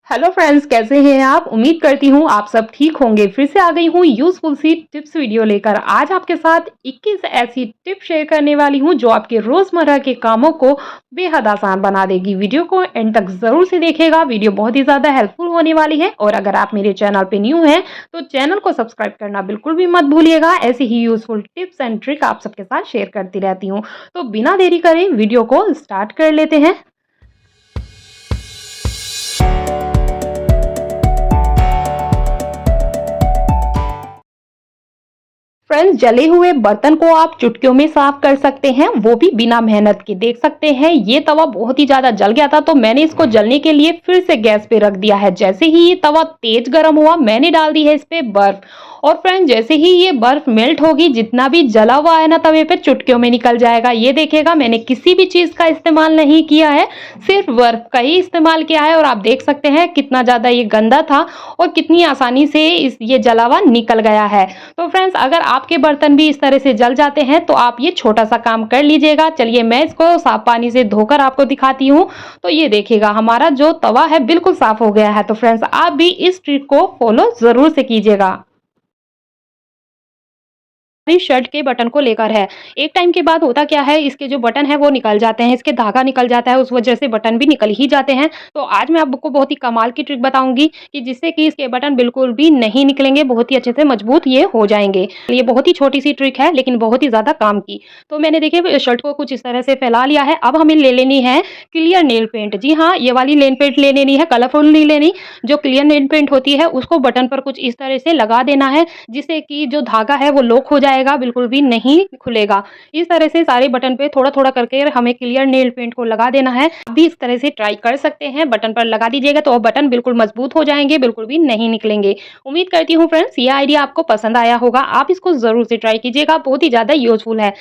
Hello friends, कैसे हैं आप? उम्मीद करती हूँ आप सब ठीक होंगे। फिर से आ गई हूँ यूजफुल सी टिप्स वीडियो लेकर। आज आपके साथ 21 ऐसी टिप शेयर करने वाली हूँ जो आपके रोजमर्रा के कामों को बेहद आसान बना देगी। वीडियो को एंड तक जरूर से देखिएगा, वीडियो बहुत ही ज्यादा हेल्पफुल होने वाली है। और अगर आप मेरे चैनल पे न्यू हैं तो चैनल को सब्सक्राइब करना बिल्कुल भी मत भूलिएगा। ऐसी ही यूजफुल टिप्स एंड ट्रिक आप सबके साथ शेयर करती रहती हूँ। तो बिना देरी करे वीडियो को स्टार्ट कर लेते हैं। फ्रेंड्स, जले हुए बर्तन को आप चुटकियों में साफ कर सकते हैं, वो भी बिना मेहनत के। देख सकते हैं ये तवा बहुत ही ज्यादा जल गया था, तो मैंने इसको जलने के लिए फिर से गैस पे रख दिया है। जैसे ही ये तवा तेज गर्म हुआ, मैंने डाल दी है इस पे बर्फ। और फ्रेंड, जैसे ही ये बर्फ मेल्ट होगी, जितना भी जला हुआ है ना तवे पे, चुटकियों में निकल जाएगा। ये देखिएगा, मैंने किसी भी चीज का इस्तेमाल नहीं किया है, सिर्फ बर्फ का ही इस्तेमाल किया है। और आप देख सकते हैं कितना ज्यादा ये गंदा था और कितनी आसानी से ये जला हुआ निकल गया है। तो फ्रेंड्स, अगर आपके बर्तन भी इस तरह से जल जाते हैं तो आप ये छोटा सा काम कर लीजिएगा। चलिए मैं इसको साफ पानी से धोकर आपको दिखाती हूँ। तो ये देखिएगा, हमारा जो तवा है बिल्कुल साफ हो गया है। तो फ्रेंड्स, आप भी इस ट्रिक को फॉलो जरूर से कीजिएगा। शर्ट के बटन को लेकर है। एक टाइम के बाद होता क्या है, इसके जो बटन है वो निकल जाते हैं, इसके धागा निकल जाता है, उस वजह से बटन भी निकल ही जाते हैं। तो आज मैं आपको बहुत ही कमाल की ट्रिक बताऊंगी कि जिससे कि इसके बटन बिल्कुल भी नहीं निकलेंगे, बहुत ही अच्छे से मजबूत ये हो जाएंगे। ये बहुत ही छोटी सी ट्रिक है लेकिन बहुत ही ज्यादा काम की। तो मैंने देखिए शर्ट को कुछ इस तरह से फैला लिया है। अब हमें ले लेनी है क्लियर नेल पेंट। जी हाँ, ये वाली नेल पेंट ले लेनी है, कलरफुल नहीं लेनी। जो क्लियर नेल पेंट होती है उसको बटन पर कुछ इस तरह से लगा देना है, जिससे कि जो धागा है वो लॉक हो जाएगा, बिल्कुल भी नहीं खुलेगा। इस तरह से सारे बटन पे थोड़ा-थोड़ा करके हमें क्लियर नेल पेंट को लगा देना है। आप भी इस तरह से ट्राई कर सकते हैं, बटन पर लगा दीजिएगा तो बटन बिल्कुल मजबूत हो जाएँगे, बिल्कुल भी नहीं निकलेंगे। उम्मीद करती हूँ फ्रेंड्स ये आइडिया आपको पसंद आया होगा। आप इसको ज़रूर से ट्राई कीजिएगा, बहुत ही ज़्यादा यूज़फुल है।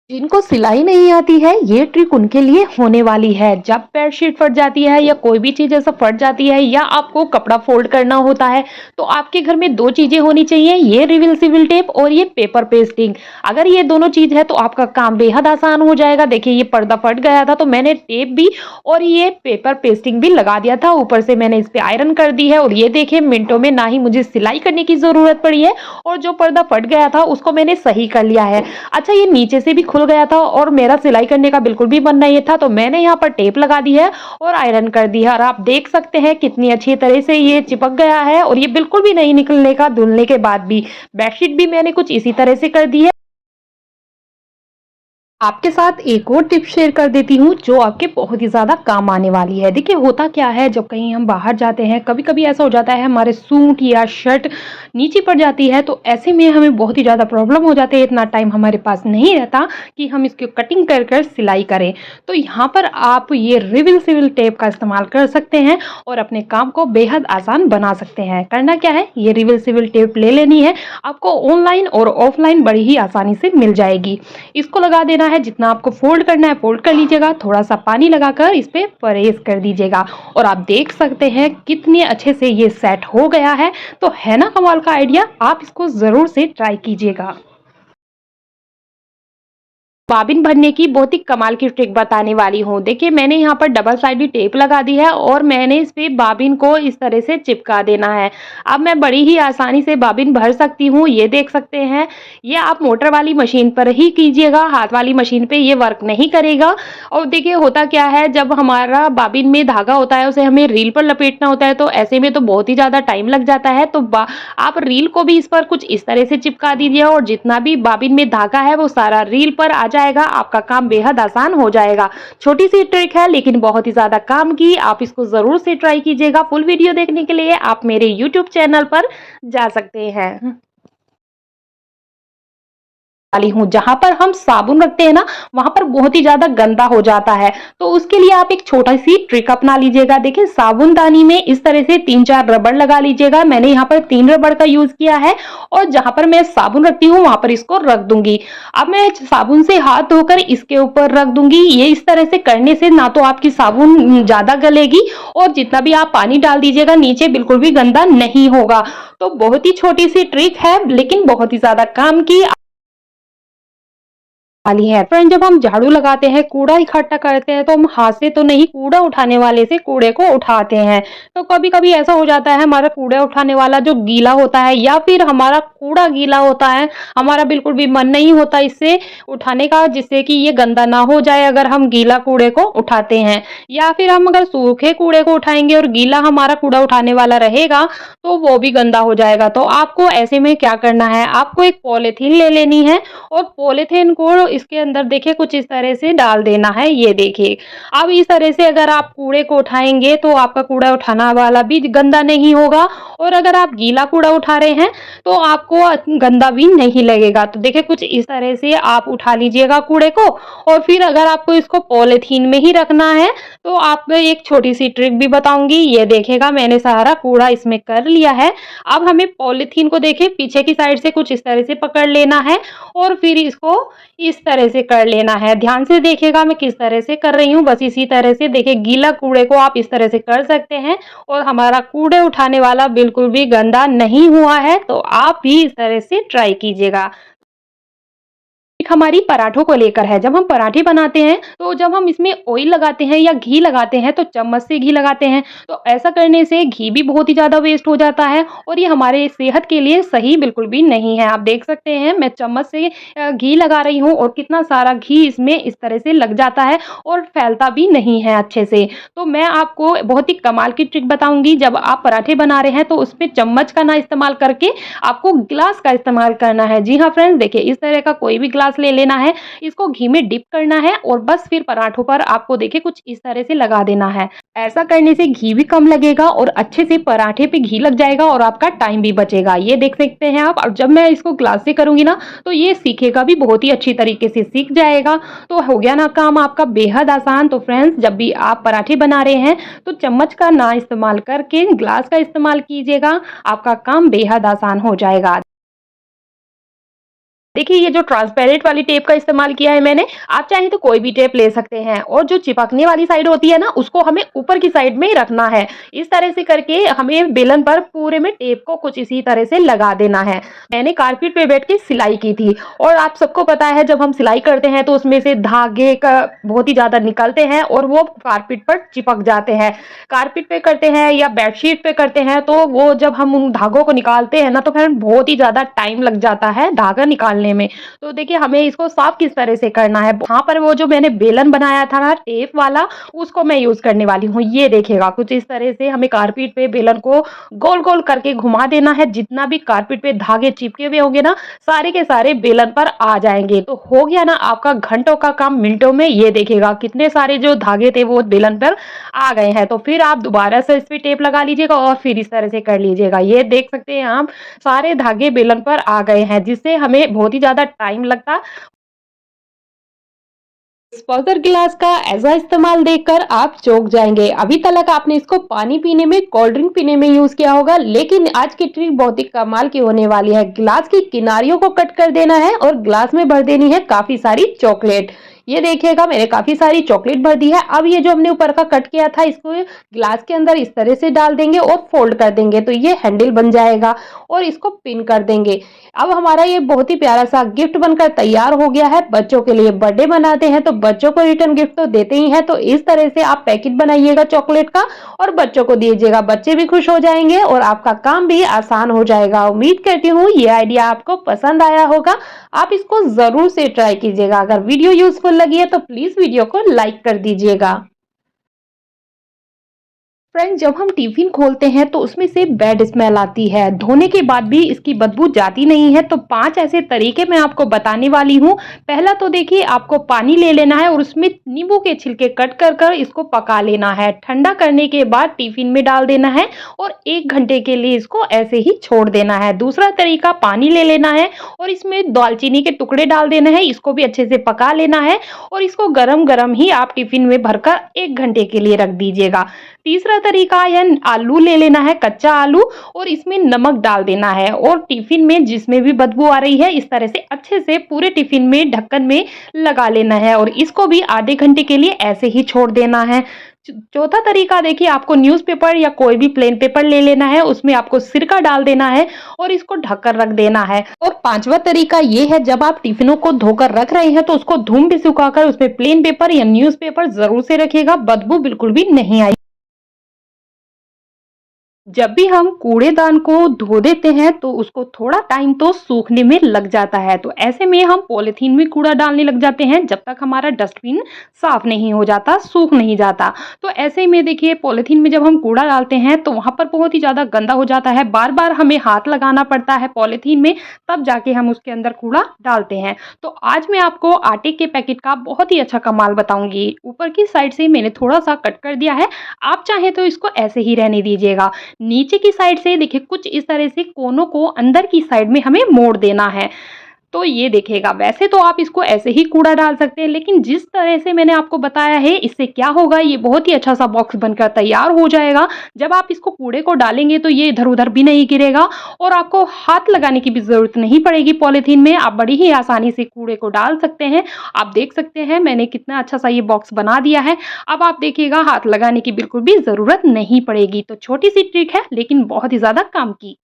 जिनको सिलाई नहीं आती है, ये ट्रिक उनके लिए होने वाली है। जब बेडशीट फट जाती है या कोई भी चीज़ ऐसा फट जाती है या आपको कपड़ा फोल्ड करना होता है, तो आपके घर में 2 चीज़ें होनी चाहिए, ये रिवील्सिबल टेप और ये पेपर पेस्टिंग। अगर ये दोनों चीज़ है तो आपका काम बेहद आसान हो जाएगा। देखिए ये पर्दा फट गया था तो मैंने टेप भी और ये पेपर पेस्टिंग भी लगा दिया था। ऊपर से मैंने इस पे आयरन कर दी है और ये देखिए मिनटों में ना ही मुझे सिलाई करने की ज़रूरत पड़ी है और जो पर्दा फट गया था उसको मैंने सही कर लिया है। अच्छा, ये नीचे से भी खुल गया था और मेरा सिलाई करने का बिल्कुल भी मन नहीं था, तो मैंने यहाँ पर टेप लगा दी है और आयरन कर दी है। और आप देख सकते हैं कितनी अच्छी तरह से ये चिपक गया है और ये बिल्कुल भी नहीं निकलने का धुलने के बाद भी। बेडशीट भी मैंने कुछ इसी तरह से कर दी है। आपके साथ एक और टिप शेयर कर देती हूँ जो आपके बहुत ही ज़्यादा काम आने वाली है। देखिए होता क्या है, जब कहीं हम बाहर जाते हैं, कभी-कभी ऐसा हो जाता है हमारे सूट या शर्ट नीचे पड़ जाती है, तो ऐसे में हमें बहुत ही ज़्यादा प्रॉब्लम हो जाती है। इतना टाइम हमारे पास नहीं रहता कि हम इसकी कटिंग कर कर सिलाई करें। तो यहाँ पर आप ये रिवील्सिबल टेप का इस्तेमाल कर सकते हैं और अपने काम को बेहद आसान बना सकते हैं। करना क्या है, ये रिवील्सिबल टेप ले लेनी है। आपको ऑनलाइन और ऑफलाइन बड़ी ही आसानी से मिल जाएगी। इसको लगा देना है, जितना आपको फोल्ड करना है फोल्ड कर लीजिएगा, थोड़ा सा पानी लगाकर इस पे प्रेस कर दीजिएगा और आप देख सकते हैं कितने अच्छे से ये सेट हो गया है। तो है ना कमाल का आइडिया, आप इसको जरूर से ट्राई कीजिएगा। बॉबिन भरने की बहुत ही कमाल की ट्रिक बताने वाली हूँ। देखिए मैंने यहाँ पर डबल साइडेड टेप लगा दी है और मैंने इस पे बॉबिन को इस तरह से चिपका देना है। अब मैं बड़ी ही आसानी से बॉबिन भर सकती हूँ, ये देख सकते हैं। ये आप मोटर वाली मशीन पर ही कीजिएगा, हाथ वाली मशीन पे ये वर्क नहीं करेगा। और देखिए होता क्या है, जब हमारा बॉबिन में धागा होता है उसे हमें रील पर लपेटना होता है, तो ऐसे में तो बहुत ही ज़्यादा टाइम लग जाता है। तो आप रील को भी इस पर कुछ इस तरह से चिपका दीजिए और जितना भी बॉबिन में धागा है वो सारा रील पर आ जाएगा। आपका काम बेहद आसान हो जाएगा। छोटी सी ट्रिक है लेकिन बहुत ही ज्यादा काम की। आप इसको जरूर से ट्राई कीजिएगा। फुल वीडियो देखने के लिए आप मेरे यूट्यूब चैनल पर जा सकते हैं। वाली हूँ, जहां पर हम साबुन रखते हैं ना, वहां पर बहुत ही ज्यादा गंदा हो जाता है। तो उसके लिए आप एक छोटा सी ट्रिक अपना लीजिएगा। देखिए साबुनदानी में इस तरह से 3-4 रबड़ लगा लीजिएगा। मैंने यहाँ पर 3 रबड़ का यूज किया है और जहां पर मैं साबुन रखती हूँ वहां पर इसको रख दूंगी। अब मैं साबुन से हाथ धोकर इसके ऊपर रख दूंगी। ये इस तरह से करने से ना तो आपकी साबुन ज्यादा गलेगी और जितना भी आप पानी डाल दीजिएगा नीचे बिल्कुल भी गंदा नहीं होगा। तो बहुत ही छोटी सी ट्रिक है लेकिन बहुत ही ज्यादा काम की। वाली है। फ्रेंड, जब हम झाड़ू लगाते हैं, कूड़ा इकट्ठा करते हैं तो हम हाथ से तो नहीं, कूड़ा उठाने वाले से कूड़े को उठाते हैं। तो कभी-कभी ऐसा हो जाता है हमारा कूड़ा उठाने वाला जो गीला होता है या फिर हमारा कूड़ा गीला होता है, हमारा बिल्कुल भी मन नहीं होता इसे उठाने का, जिससे कि ये गंदा ना हो जाए अगर हम गीला कूड़े को उठाते हैं। या फिर हम अगर सूखे कूड़े को उठाएँगे और गीला हमारा कूड़ा उठाने वाला रहेगा तो वो भी गंदा हो जाएगा। तो आपको ऐसे में क्या करना है, आपको एक पॉलीथीन ले लेनी है और पॉलीथीन को इसके अंदर देखिए कुछ इस तरह से डाल देना है, ये देखिए। अब इस तरह से अगर आप कूड़े को उठाएँगे तो आपका कूड़ा उठाना वाला भी गंदा नहीं होगा और अगर आप गीला कूड़ा उठा रहे हैं तो आपको गंदा भी नहीं लगेगा। तो देखिए कुछ इस तरह से आप उठा लीजिएगा कूड़े को और फिर अगर आपको इसको पॉलीथीन में ही रखना है तो आपको एक छोटी-सी ट्रिक भी बताऊँगी। ये देखिएगा मैंने सारा कूड़ा इसमें कर लिया है। अब हमें पॉलीथीन को देखिए पीछे की साइड से कुछ इस तरह से पकड़ लेना है और फिर इसको इस तरह से कर लेना है। ध्यान से देखिएगा मैं किस तरह से कर रही हूँ, बस इसी तरह से देखिए गीला कूड़े को आप इस तरह से कर सकते हैं और हमारा कूड़े उठाने वाला बिल्कुल भी गंदा नहीं हुआ है। तो आप भी इस तरह से ट्राई कीजिएगा। एक हमारी पराठों को लेकर है। जब हम पराठे बनाते हैं तो जब हम इसमें ऑयल लगाते हैं या घी लगाते हैं तो चम्मच से घी लगाते हैं, तो ऐसा करने से घी भी बहुत ही ज़्यादा वेस्ट हो जाता है और ये हमारे सेहत के लिए सही बिल्कुल भी नहीं है। आप देख सकते हैं मैं चम्मच से घी लगा रही हूँ और कितना सारा घी इसमें इस तरह से लग जाता है और फैलता भी नहीं है अच्छे से। तो मैं आपको बहुत ही कमाल की ट्रिक बताऊँगी, जब आप पराठे बना रहे हैं तो उसमें चम्मच का ना इस्तेमाल करके आपको ग्लास का इस्तेमाल करना है। जी हाँ फ्रेंड्स, देखिए इस तरह का कोई भी ग्लास ले लेना है, इसको घी में डिप करना है और बस फिर पराठों पर आपको देखिए कुछ इस तरह से लगा देना है। ऐसा करने से घी भी कम लगेगा और अच्छे से पराठे पे घी लग जाएगा और आपका टाइम भी बचेगा। ये देख सकते हैं आप। और जब मैं इसको ग्लास से करूंगी ना तो ये सीखेगा भी, बहुत ही अच्छी तरीके से सीख जाएगा। तो हो गया ना काम आपका बेहद आसान। तो फ्रेंड्स, जब भी आप पराठे बना रहे हैं तो चम्मच का ना इस्तेमाल करके ग्लास का इस्तेमाल कीजिएगा, आपका काम बेहद आसान हो जाएगा। देखिए ये जो ट्रांसपेरेंट वाली टेप का इस्तेमाल किया है मैंने, आप चाहें तो कोई भी टेप ले सकते हैं और जो चिपकने वाली साइड होती है ना उसको हमें ऊपर की साइड में रखना है। इस तरह से करके हमें बेलन पर पूरे में टेप को कुछ इसी तरह से लगा देना है। मैंने कारपेट पे बैठ के सिलाई की थी और आप सबको पता है जब हम सिलाई करते हैं तो उसमें से धागे का बहुत ही ज्यादा निकलते हैं और वो कारपेट पर चिपक जाते हैं। कारपेट पे करते हैं या बेडशीट पे करते हैं तो वो जब हम उन धागों को निकालते हैं ना तो फिर बहुत ही ज्यादा टाइम लग जाता है धागा निकालने में। तो देखिए हमें इसको साफ किस तरह से करना है। वहां पर वो जो मैंने बेलन बनाया था ना टेप वाला, उसको मैं यूज करने वाली हूँ। ये देखिएगा कुछ इस तरह से हमें कारपेट पे बेलन को गोल गोल करके घुमा देना है। जितना भी कारपेट पे धागे चिपके हुए होंगे ना सारे के सारे बेलन पर आ जाएंगे। तो हो गया ना आपका घंटों का काम मिनटों में। ये देखिएगा कितने सारे जो धागे थे वो बेलन पर आ गए हैं। तो फिर आप दोबारा से इस पे टेप लगा लीजिएगा और फिर इस तरह से कर लीजिएगा। ये देख सकते हैं आप सारे धागे बेलन पर आ गए हैं, जिससे हमें बहुत ही ज्यादा टाइम लगता। डिस्पोजर गिलास का ऐसा इस्तेमाल देखकर आप चौंक जाएंगे। अभी तक आपने इसको पानी पीने में, कोल्ड ड्रिंक पीने में यूज किया होगा, लेकिन आज की ट्रिक बहुत ही कमाल की होने वाली है। गिलास की किनारियों को कट कर देना है और ग्लास में भर देनी है काफी सारी चॉकलेट। ये देखिएगा मैंने काफी सारी चॉकलेट भर दी है। अब ये जो हमने ऊपर का कट किया था इसको ग्लास के अंदर इस तरह से डाल देंगे और फोल्ड कर देंगे तो ये हैंडल बन जाएगा और इसको पिन कर देंगे। अब हमारा ये बहुत ही प्यारा सा गिफ्ट बनकर तैयार हो गया है। बच्चों के लिए बर्थडे मनाते हैं तो बच्चों को रिटर्न गिफ्ट तो देते ही हैं, तो इस तरह से आप पैकेट बनाइएगा चॉकलेट का और बच्चों को दीजिएगा। बच्चे भी खुश हो जाएंगे और आपका काम भी आसान हो जाएगा। उम्मीद करती हूँ ये आइडिया आपको पसंद आया होगा। आप इसको जरूर से ट्राई कीजिएगा। अगर वीडियो यूजफुल लगी है तो प्लीज वीडियो को लाइक कर दीजिएगा। फ्रेंड्स, जब हम टिफिन खोलते हैं तो उसमें से बैड स्मेल आती है, धोने के बाद भी इसकी बदबू जाती नहीं है। तो 5 ऐसे तरीके मैं आपको बताने वाली हूँ। पहला तो देखिए आपको पानी ले लेना है और उसमें नींबू के छिलके कट कर कर इसको पका लेना है। ठंडा करने के बाद टिफिन में डाल देना है और 1 घंटे के लिए इसको ऐसे ही छोड़ देना है। दूसरा तरीका, पानी ले लेना है और इसमें दालचीनी के टुकड़े डाल देना है, इसको भी अच्छे से पका लेना है और इसको गरम गरम ही आप टिफिन में भरकर 1 घंटे के लिए रख दीजिएगा। तीसरा तरीका है आलू ले लेना है, कच्चा आलू, और इसमें नमक डाल देना है और टिफिन में जिसमें भी बदबू आ रही है इस तरह से अच्छे से पूरे टिफिन में ढक्कन में लगा लेना है और इसको भी आधे घंटे के लिए ऐसे ही छोड़ देना है। चौथा तरीका देखिए, आपको न्यूज़पेपर या कोई भी प्लेन पेपर ले लेना है, उसमें आपको सिरका डाल देना है और इसको ढककर रख देना है। और पांचवा तरीका ये है, जब आप टिफिनों को धोकर रख रहे हैं तो उसको धूप में सुखाकर उसमें प्लेन पेपर या न्यूज़पेपर जरूर से रखिएगा, बदबू बिल्कुल भी नहीं आएगी। जब भी हम कूड़ेदान को धो देते हैं तो उसको थोड़ा टाइम तो सूखने में लग जाता है, तो ऐसे में हम पॉलीथीन में कूड़ा डालने लग जाते हैं जब तक हमारा डस्टबिन साफ नहीं हो जाता, सूख नहीं जाता। तो ऐसे में देखिए, पॉलीथीन में जब हम कूड़ा डालते हैं तो वहाँ पर बहुत ही ज़्यादा गंदा हो जाता है, बार बार हमें हाथ लगाना पड़ता है पॉलीथीन में, तब जाके हम उसके अंदर कूड़ा डालते हैं। तो आज मैं आपको आटे के पैकेट का बहुत ही अच्छा कमाल बताऊंगी। ऊपर की साइड से मैंने थोड़ा सा कट कर दिया है, आप चाहे तो इसको ऐसे ही रहने दीजिएगा। नीचे की साइड से देखिए, कुछ इस तरह से कोनों को अंदर की साइड में हमें मोड़ देना है। तो ये देखिएगा, वैसे तो आप इसको ऐसे ही कूड़ा डाल सकते हैं, लेकिन जिस तरह से मैंने आपको बताया है, इससे क्या होगा, ये बहुत ही अच्छा सा बॉक्स बनकर तैयार हो जाएगा। जब आप इसको कूड़े को डालेंगे तो ये इधर-उधर भी नहीं गिरेगा और आपको हाथ लगाने की भी ज़रूरत नहीं पड़ेगी पॉलीथीन में। आप बड़ी ही आसानी से कूड़े को डाल सकते हैं। आप देख सकते हैं मैंने कितना अच्छा सा ये बॉक्स बना दिया है। अब आप देखिएगा, हाथ लगाने की बिल्कुल भी ज़रूरत नहीं पड़ेगी। तो छोटी-सी ट्रिक है, लेकिन बहुत ही ज़्यादा काम की।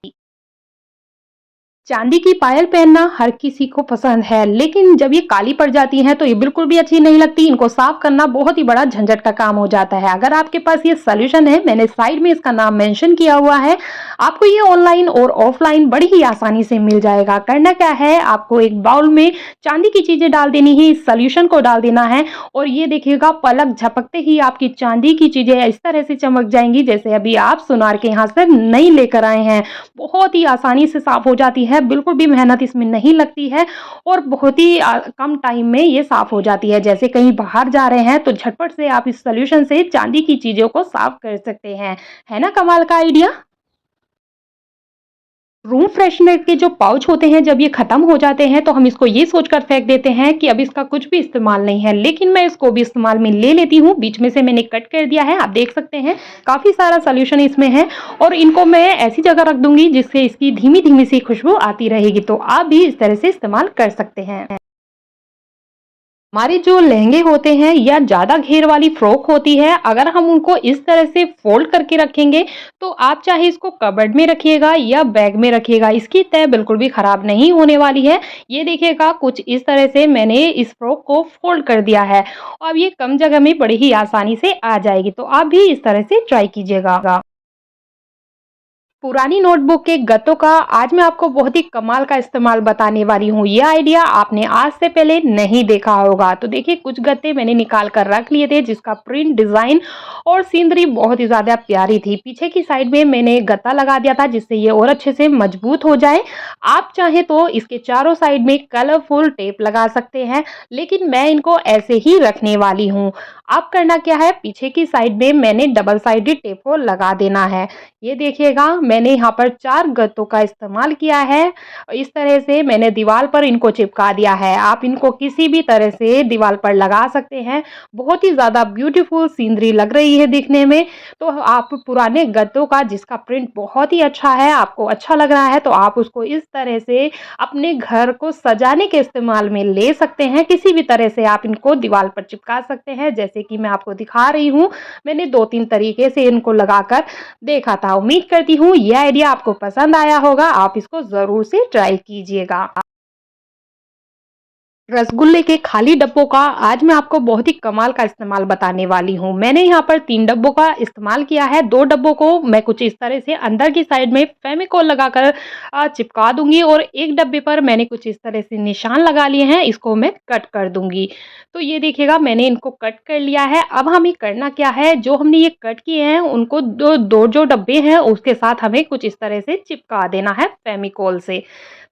चांदी की पायल पहनना हर किसी को पसंद है, लेकिन जब ये काली पड़ जाती हैं तो ये बिल्कुल भी अच्छी नहीं लगती। इनको साफ करना बहुत ही बड़ा झंझट का काम हो जाता है। अगर आपके पास ये सॉल्यूशन है, मैंने साइड में इसका नाम मेंशन किया हुआ है, आपको ये ऑनलाइन और ऑफलाइन बड़ी ही आसानी से मिल जाएगा। करना क्या है, आपको एक बाउल में चांदी की चीजें डाल देनी है, इस सोल्यूशन को डाल देना है और ये देखिएगा, पलक झपकते ही आपकी चांदी की चीजें इस तरह से चमक जाएंगी जैसे अभी आप सुनार के यहाँ से नई लेकर आए हैं। बहुत ही आसानी से साफ हो जाती है, बिल्कुल भी मेहनत इसमें नहीं लगती है और बहुत ही कम टाइम में ये साफ हो जाती है। जैसे कहीं बाहर जा रहे हैं तो झटपट से आप इस सॉल्यूशन से चांदी की चीजों को साफ कर सकते हैं। है ना कमाल का आइडिया? रूम फ्रेशनर के जो पाउच होते हैं, जब ये खत्म हो जाते हैं तो हम इसको ये सोचकर फेंक देते हैं कि अब इसका कुछ भी इस्तेमाल नहीं है, लेकिन मैं इसको भी इस्तेमाल में ले लेती हूँ। बीच में से मैंने कट कर दिया है, आप देख सकते हैं काफी सारा सोल्यूशन इसमें है और इनको मैं ऐसी जगह रख दूंगी जिससे इसकी धीमी धीमी सी खुशबू आती रहेगी। तो आप भी इस तरह से इस्तेमाल कर सकते हैं। हमारे जो लहंगे होते हैं या ज़्यादा घेर वाली फ्रॉक होती है, अगर हम उनको इस तरह से फोल्ड करके रखेंगे तो आप चाहे इसको कबर्ड में रखिएगा या बैग में रखिएगा, इसकी तह बिल्कुल भी खराब नहीं होने वाली है। ये देखिएगा, कुछ इस तरह से मैंने इस फ्रॉक को फोल्ड कर दिया है। अब ये कम जगह में बड़ी ही आसानी से आ जाएगी, तो आप भी इस तरह से ट्राई कीजिएगा। पुरानी नोटबुक के गत्तों का आज मैं आपको बहुत ही कमाल का इस्तेमाल बताने वाली हूँ। ये आइडिया आपने आज से पहले नहीं देखा होगा। तो देखिए, कुछ गत्ते मैंने निकाल कर रख लिए थे जिसका प्रिंट, डिजाइन और सीनरी बहुत ही ज्यादा प्यारी थी। पीछे की साइड में मैंने गत्ता लगा दिया था जिससे ये और अच्छे से मजबूत हो जाए। आप चाहे तो इसके चारों साइड में कलरफुल टेप लगा सकते हैं, लेकिन मैं इनको ऐसे ही रखने वाली हूँ। अब करना क्या है, पीछे की साइड में मैंने डबल साइडेड टेप को लगा देना है। ये देखिएगा, मैंने यहाँ पर 4 गत्तों का इस्तेमाल किया है। इस तरह से मैंने दीवार पर इनको चिपका दिया है। आप इनको किसी भी तरह से दीवार पर लगा सकते हैं। बहुत ही ज़्यादा ब्यूटीफुल सीनरी लग रही है दिखने में। तो आप पुराने गत्तों का जिसका प्रिंट बहुत ही अच्छा है, आपको अच्छा लग रहा है, तो आप उसको इस तरह से अपने घर को सजाने के इस्तेमाल में ले सकते हैं। किसी भी तरह से आप इनको दीवार पर चिपका सकते हैं, जैसे कि मैं आपको दिखा रही हूँ। मैंने 2-3 तरीके से इनको लगाकर देखा था। उम्मीद करती हूँ ये आइडिया आपको पसंद आया होगा। आप इसको जरूर से ट्राई कीजिएगा। रसगुल्ले के खाली डब्बों का आज मैं आपको बहुत ही कमाल का इस्तेमाल बताने वाली हूँ। मैंने यहाँ पर 3 डब्बों का इस्तेमाल किया है। 2 डब्बों को मैं कुछ इस तरह से अंदर की साइड में फेविकोल लगाकर चिपका दूंगी और एक डब्बे पर मैंने कुछ इस तरह से निशान लगा लिए हैं, इसको मैं कट कर दूंगी। तो ये देखिएगा, मैंने इनको कट कर लिया है। अब हमें करना क्या है, जो हमने ये कट किए हैं उनको दो दो जो डब्बे हैं उसके साथ हमें कुछ इस तरह से चिपका देना है फेविकोल से।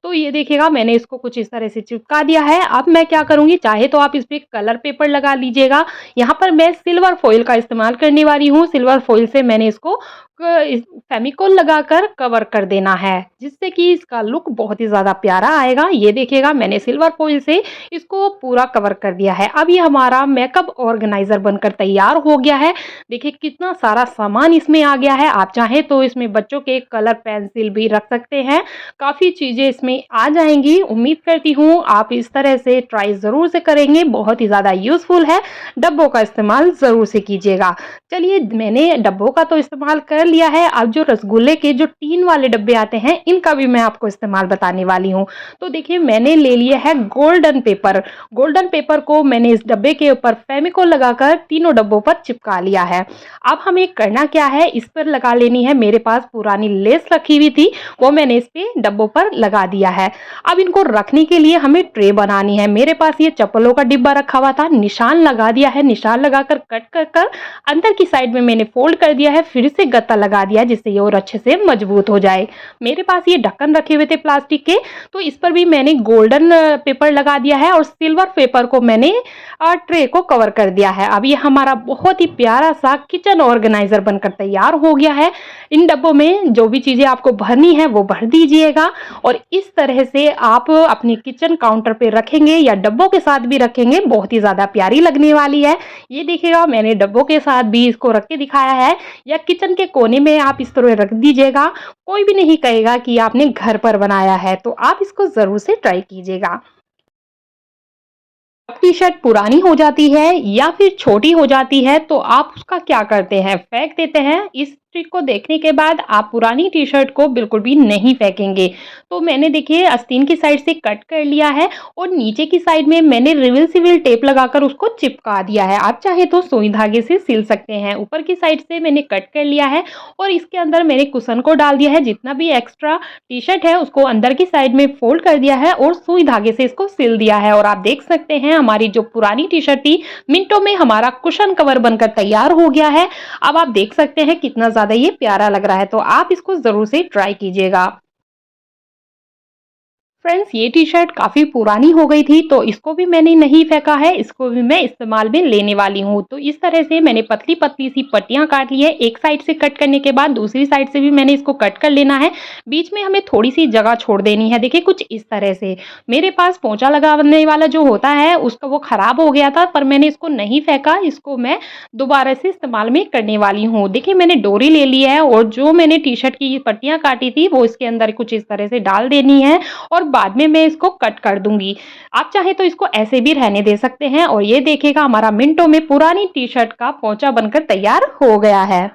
तो ये देखिएगा, मैंने इसको कुछ इस तरह से चिपका दिया है। अब मैं क्या करूँगी, चाहे तो आप इस पे कलर पेपर लगा लीजिएगा। यहाँ पर मैं सिल्वर फॉइल का इस्तेमाल करने वाली हूँ। सिल्वर फॉइल से मैंने इसको फेविकोल लगाकर कवर कर देना है, जिससे कि इसका लुक बहुत ही ज़्यादा प्यारा आएगा। ये देखिएगा मैंने सिल्वर फॉइल से इसको पूरा कवर कर दिया है। अब ये हमारा मेकअप ऑर्गेनाइज़र बनकर तैयार हो गया है। देखिए कितना सारा सामान इसमें आ गया है। आप चाहें तो इसमें बच्चों के कलर पेंसिल भी रख सकते हैं। काफ़ी चीज़ें इसमें आ जाएँगी। उम्मीद करती हूँ आप इस तरह से ट्राई ज़रूर से करेंगे, बहुत ही ज़्यादा यूज़फुल है। डब्बों का इस्तेमाल ज़रूर से कीजिएगा। चलिए मैंने डब्बों का तो इस्तेमाल कर लिया है, अब जो रसगुल्ले के जो टीन वाले डब्बे आते हैं इनका भी मैं आपको इस्तेमाल बताने वाली हूँ। तो देखिए मैंने ले लिया है गोल्डन पेपर। गोल्डन पेपर को मैंने इस डब्बे के ऊपर फेविकोल लगाकर तीनों डब्बों पर चिपका लिया है। अब हमें करना क्या है, इस पर लगा लेनी है, मेरे पास पुरानी लेस रखी हुई थी वो मैंने इस पे डब्बों पर लगा दिया है। अब इनको रखने के लिए हमें ट्रे बनानी है। मेरे पास ये चप्पलों का डिब्बा रखा हुआ था, निशान लगा दिया है, निशान लगाकर कट कर कर अंदर की साइड में मैंने फोल्ड कर दिया है, फिर से गत्ता लगा दिया जिससे ये और अच्छे से मजबूत हो जाए। मेरे पास ये ढक्कन रखे हुए थे प्लास्टिक के, तो इस पर भी मैंने गोल्डन पेपर लगा दिया है और सिल्वर पेपर को मैंने ट्रे को कवर कर दिया है। अब ये हमारा बहुत ही प्यारा सा किचन ऑर्गेनाइजर बनकर तैयार हो गया है। इन डब्बों में जो भी चीजें आपको भरनी है वो भर दीजिएगा और इस तरह से आप अपने किचन काउंटर पे रखेंगे या डब्बों के साथ भी रखेंगे, बहुत ही ज्यादा प्यारी लगने वाली है। ये देखिएगा मैंने डब्बों के साथ भी इसको रख के दिखाया है, या किचन के कोने में आप इस तरह रख दीजिएगा, कोई भी नहीं कहेगा कि आपने घर पर बनाया है। तो आप इसको जरूर से ट्राई कीजिएगा। टी-शर्ट पुरानी हो जाती है या फिर छोटी हो जाती है तो आप उसका क्या करते हैं, फेंक देते हैं। इस ट्रिक को देखने के बाद आप पुरानी टी-शर्ट को बिल्कुल भी नहीं फेंकेंगे। तो मैंने देखिए आस्तीन की साइड से कट कर लिया है और नीचे की साइड में मैंने रिविल-सिविल टेप लगाकर उसको चिपका दिया है। आप चाहे तो सुई धागे से सिल सकते हैं। ऊपर की साइड से मैंने कट कर लिया है और इसके अंदर मैंने कुशन को डाल दिया है। जितना भी एक्स्ट्रा टी-शर्ट है उसको अंदर की साइड में फोल्ड कर दिया है और सुई धागे से इसको सिल दिया है। और आप देख सकते हैं हमारी जो पुरानी टी-शर्ट थी मिनटों में हमारा कुशन कवर बनकर तैयार हो गया है। अब आप देख सकते हैं कितना ज़्यादा ये प्यारा लग रहा है, तो आप इसको ज़रूर से ट्राई कीजिएगा। फ्रेंड्स ये टी-शर्ट काफ़ी पुरानी हो गई थी तो इसको भी मैंने नहीं फेंका है, इसको भी मैं इस्तेमाल में लेने वाली हूँ। तो इस तरह से मैंने पतली-पतली सी पट्टियाँ काट ली है। एक साइड से कट करने के बाद दूसरी साइड से भी मैंने इसको कट कर लेना है। बीच में हमें थोड़ी-सी जगह छोड़ देनी है। देखिए कुछ इस तरह से। मेरे पास पोंछा लगाने वाला जो होता है उसका वो ख़राब हो गया था, पर मैंने इसको नहीं फेंका, इसको मैं दोबारा से इस्तेमाल में करने वाली हूँ। देखिए मैंने डोरी ले ली है और जो मैंने टी-शर्ट की पट्टियाँ काटी थी वो इसके अंदर कुछ इस तरह से डाल देनी है और बाद में मैं इसको कट कर दूंगी। आप चाहे तो इसको ऐसे भी रहने दे सकते हैं। और ये देखिएगा हमारा मिनटों में पुरानी टी-शर्ट का पोंछा बनकर तैयार हो गया है।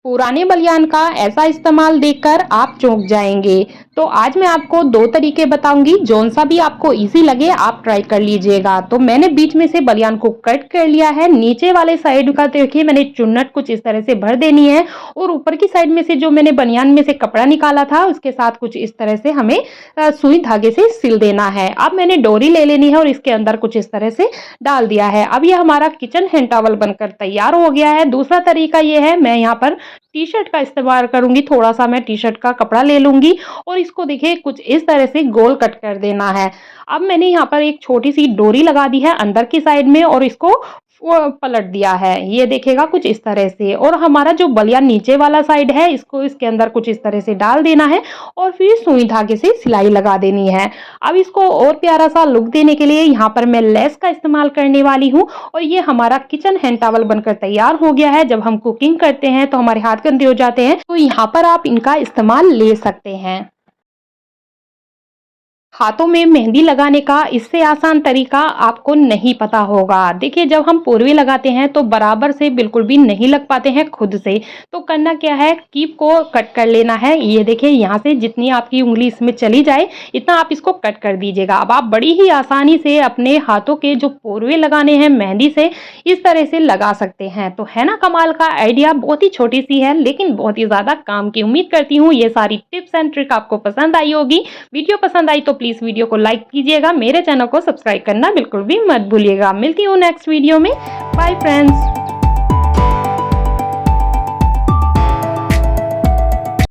पुराने बनियान का ऐसा इस्तेमाल देखकर आप चौंक जाएंगे। तो आज मैं आपको दो तरीके बताऊंगी, जौन सा भी आपको इजी लगे आप ट्राई कर लीजिएगा। तो मैंने बीच में से बनियान को कट कर लिया है। नीचे वाले साइड का देखिए मैंने चुन्नट कुछ इस तरह से भर देनी है और ऊपर की साइड में से जो मैंने बनियान में से कपड़ा निकाला था उसके साथ कुछ इस तरह से हमें सुई धागे से सिल देना है। अब मैंने डोरी ले लेनी है और इसके अंदर कुछ इस तरह से डाल दिया है। अब यह हमारा किचन हैंड टॉवल बनकर तैयार हो गया है। दूसरा तरीका ये है, मैं यहाँ पर टी-शर्ट का इस्तेमाल करूंगी। थोड़ा सा मैं टी-शर्ट का कपड़ा ले लूंगी और इसको देखिए कुछ इस तरह से गोल कट कर देना है। अब मैंने यहाँ पर एक छोटी सी डोरी लगा दी है अंदर की साइड में और इसको पलट दिया है। ये देखिएगा कुछ इस तरह से। और हमारा जो बलिया नीचे वाला साइड है इसको इसके अंदर कुछ इस तरह से डाल देना है और फिर सुई धागे से सिलाई लगा देनी है। अब इसको और प्यारा सा लुक देने के लिए यहाँ पर मैं लेस का इस्तेमाल करने वाली हूँ और ये हमारा किचन हैंड टॉवल बनकर तैयार हो गया है। जब हम कुकिंग करते हैं तो हमारे हाथ गंदे हो जाते हैं, तो यहाँ पर आप इनका इस्तेमाल ले सकते हैं। हाथों में मेहंदी लगाने का इससे आसान तरीका आपको नहीं पता होगा। देखिए जब हम पूर्वी लगाते हैं तो बराबर से बिल्कुल भी नहीं लग पाते हैं खुद से। तो करना क्या है, कीप को कट कर लेना है। ये देखिए यहाँ से जितनी आपकी उंगली इसमें चली जाए इतना आप इसको कट कर दीजिएगा। अब आप बड़ी ही आसानी से अपने हाथों के जो पूर्वे लगाने हैं मेहंदी से इस तरह से लगा सकते हैं। तो है ना कमाल का आइडिया। बहुत ही छोटी सी है लेकिन बहुत ही ज़्यादा काम की। उम्मीद करती हूँ ये सारी टिप्स एंड ट्रिक आपको पसंद आई होगी। वीडियो पसंद आई तो प्लीज वीडियो को लाइक कीजिएगा, मेरे चैनल को सब्सक्राइब करना बिल्कुल भी मत भूलिएगा। मिलती हूँ नेक्स्ट वीडियो में। Bye friends.